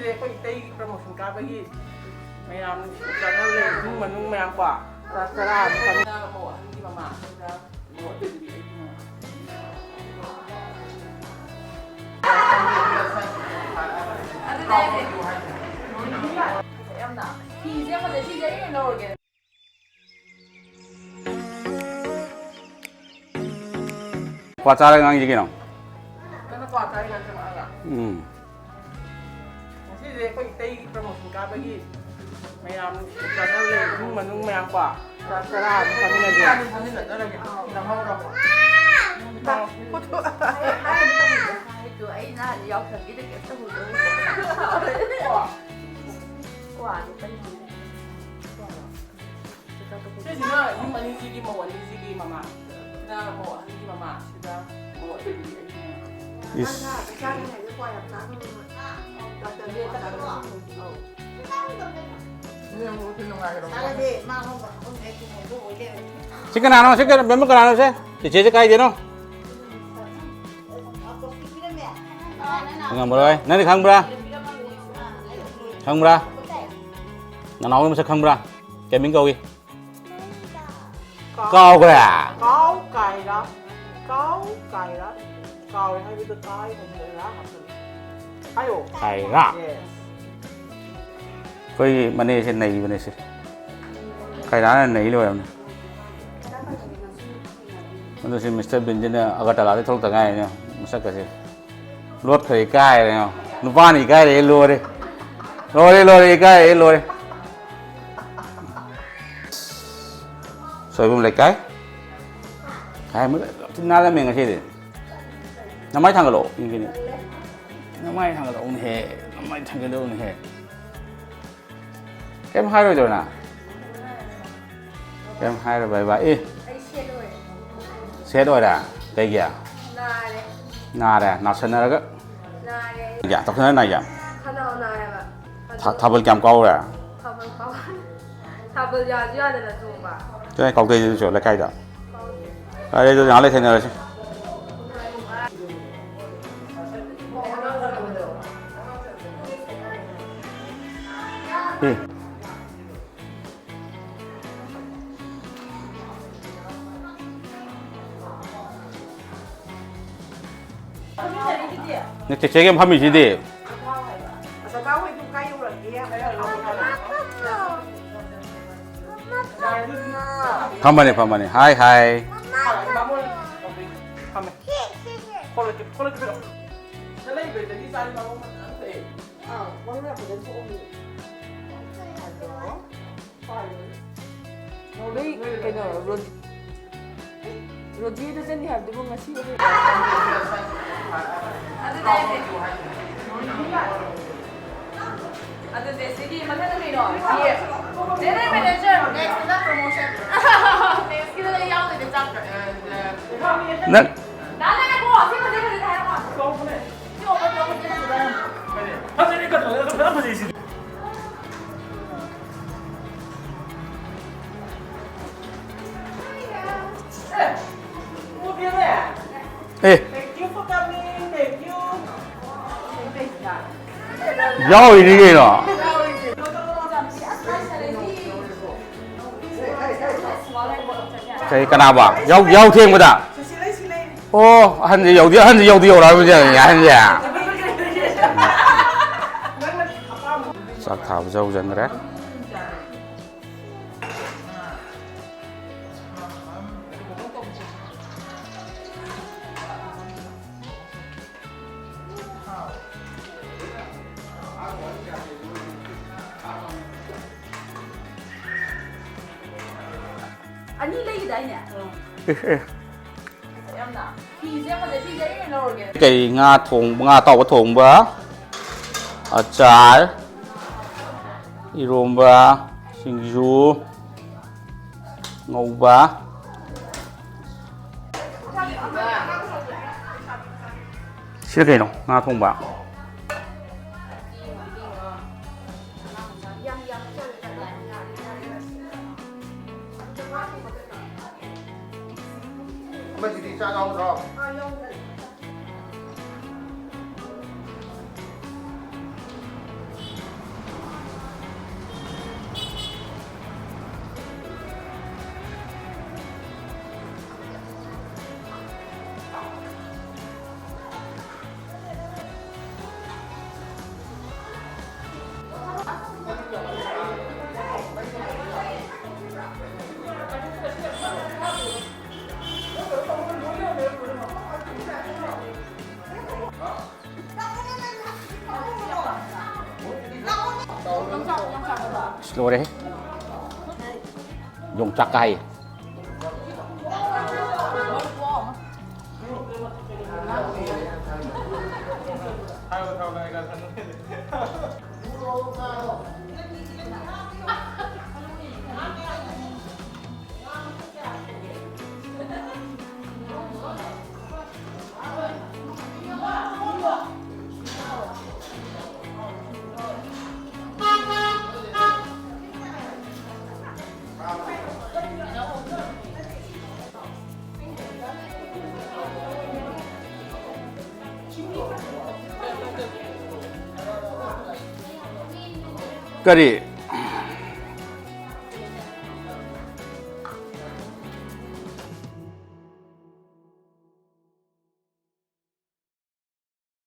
ꯑꯩꯈꯣꯏ ꯏꯇꯩ ꯄ꯭ꯔꯃꯣꯁꯟ ꯀꯥꯕꯒꯤ ꯃꯌꯥꯝ ꯆꯠꯅꯔꯦ ꯏꯃꯨꯡ ꯃꯅꯨꯡ ꯃꯌꯥꯝ ꯀꯣ ꯆꯔꯥ ꯑꯃ ꯐꯝꯃꯤꯟꯅ ꯃꯧ ꯑꯍꯟꯒꯤ ꯃꯃꯥ ꯑꯗꯨꯒ ꯃꯧ ꯑꯇꯣꯝꯕꯤ ꯑꯩꯒꯤ ꯃꯃꯥ ꯐꯤꯁꯦ ꯑꯃꯗ ꯁꯤꯁꯦ ꯑꯩꯅ ꯂꯧꯔꯒꯦ ꯀ꯭ꯋꯥ ꯆꯥꯔꯒ ꯉꯥꯡꯉꯤꯁꯤ ꯀꯩꯅꯣ ꯅꯪꯅ ꯀ꯭ꯋꯥ ꯆꯥꯔꯤ ꯉꯥꯡ ꯆꯪꯉꯛꯑꯒ ꯉꯁꯤꯁꯦ ꯑꯩꯈꯣꯏ ꯏꯇꯩ ꯄ꯭ꯔꯃꯣꯁꯟ ꯀꯥꯕꯒꯤ ꯃꯌꯥꯝ ꯆꯠꯅꯔꯦ ꯏꯃꯨꯡ ꯃꯅꯨꯡ ꯃꯌꯥꯝ ꯀꯣ ꯆꯔꯥ ꯑꯃ ꯐꯝꯃꯤꯟꯅꯁꯦ ꯐꯝꯃꯤꯟꯅꯖꯔꯒꯦ ꯅꯪꯍꯧꯔꯕꯣ ꯑꯩ ꯅꯍꯥꯟ ꯌꯥꯎꯁꯪꯒꯤꯗ ꯀꯩꯝꯇ ꯁꯤꯁꯤꯅ ꯌꯨꯝ ꯑꯅꯤꯁꯤꯒꯤ ꯃꯧ ꯑꯅꯤꯁꯤꯒꯤ ꯃꯃꯥ ꯁꯤꯅ ꯃꯧ ꯑꯍꯟꯒꯤ ꯃꯃꯥ ꯁꯤꯗ ꯃꯧ ꯑꯇꯣꯝꯕꯤ ꯑꯩꯒꯤ ꯁꯤ ꯀꯅꯥꯅꯣ ꯁꯤ ꯃꯦꯝꯕꯔ ꯀꯅꯥꯅꯣ ꯁꯦ ꯆꯤꯆꯦꯁꯦ ꯀꯥꯏꯗꯦꯅꯣ ꯈꯪꯉꯝꯃꯔꯣꯏ ꯅꯪꯗꯤ ꯈꯪꯕ꯭ꯔꯥ ꯈꯪꯕ꯭ꯔꯥ ꯅꯅꯥꯎꯒꯤ ꯃꯁꯛ ꯈꯪꯕ꯭ꯔꯥ ꯀꯦꯃꯤꯡ ꯀꯧꯏ ꯀꯥꯎꯈ꯭ꯔꯦ ꯀꯥꯎꯔꯦ ꯍꯥꯏꯕꯗ ꯀꯥꯏ ꯍꯥꯏꯕꯗ ꯍꯥꯏꯌꯣ ꯈꯥꯏꯔꯥ ꯑꯩꯈꯣꯏꯒꯤ ꯃꯅꯦꯁꯦ ꯅꯩꯕꯅꯦ ꯁꯤ ꯈꯥꯏꯔꯥꯅ ꯅꯩ ꯂꯣꯏꯔꯕꯅꯦ ꯑꯗꯨ ꯁꯤ ꯃꯤꯁꯇꯔ ꯕꯤꯟꯁꯤꯅ ꯑꯒꯔꯇꯂꯥꯗꯩ ꯊꯣꯛꯂꯛꯇ ꯉꯥꯏꯔꯤꯅꯦ ꯃꯁꯛꯀꯁꯦ ꯂꯣꯠꯈ꯭ꯔꯦ ꯏꯀꯥꯏꯔꯦ ꯅꯨꯄꯥꯅ ꯏꯀꯥꯏꯔꯦ ꯂꯣꯏꯔꯦ ꯂꯣꯏꯔꯦ ꯏꯀꯥꯏꯔꯦ ꯂꯣꯏꯔꯦ ꯁꯣꯏꯕꯨꯝ ꯂꯩꯀꯥꯏ ꯈꯥꯏ ꯅꯥꯜꯂꯝꯃꯦ ꯉꯁꯤꯗꯤ ꯅꯃꯥꯏ ꯊꯥꯡꯒꯠꯂꯛꯑꯣ ꯌꯦꯡꯒꯤꯅꯤ ꯅꯃꯥꯏ ꯊꯥꯡꯒꯠꯂꯛꯎꯅꯦꯍꯦ ꯅꯃꯥꯏ ꯊꯥꯡꯒꯠꯂꯛꯎꯅꯦꯍꯦ ꯀꯩꯝ ꯍꯥꯏꯔꯣꯏꯗ꯭ꯔꯣ ꯅꯪ ꯀꯩꯝ ꯍꯥꯏꯔꯣꯏ ꯕꯥꯏ ꯕꯥꯏ ꯑꯦ ꯁꯦꯠ ꯑꯣꯏꯔꯦ ꯀꯩꯒꯤ ꯅꯥꯔꯦ ꯅꯥꯁꯟꯅꯔꯒ ꯇꯧꯁꯟꯅꯔ ꯅꯥꯏꯒꯦ ꯊꯥꯕꯜ ꯀꯌꯥꯝ ꯀꯥꯎꯔꯦ ꯊꯥꯕꯜ ꯌꯥꯁꯨ ꯌꯥꯗꯅ ꯆꯣꯡꯕ ꯀꯩ ꯀꯥꯎꯗꯩꯗꯨꯁꯨ ꯂꯩꯀꯥꯏꯗ ꯑꯗꯨ ꯉꯥꯏꯍꯥꯛ ꯂꯩ ꯊꯦꯡꯅꯔꯁꯤ ꯆꯦꯆꯦꯒꯤ ꯐꯝꯃꯤꯁꯤꯗꯤ ꯐꯝꯕꯅꯤ ꯍꯥꯏ ꯍꯥꯏ 그러니까 로디에도 샌디 할 때고 같이 아들 내시기 만나는 거 이거 제네 매니저 넥스트 프로모션 넥스트에 야오는 짝들 나는 뭐 생각해 다 해봐 이거 하시니까 내가 그냥 하지 ê dâu gì đi rồi cái nào bảo dâu thêm cái nào ô ăn gì dầu rồi bây giờ nhà ăn gì à sạc thảo dâu dần đấy 아니 레이다이냐 cái ngà tàu thùng bá chả iromba singju ngầu bá xí cái nào ngà thùng bá Slow deh. Dùng chak kai. Cái gì?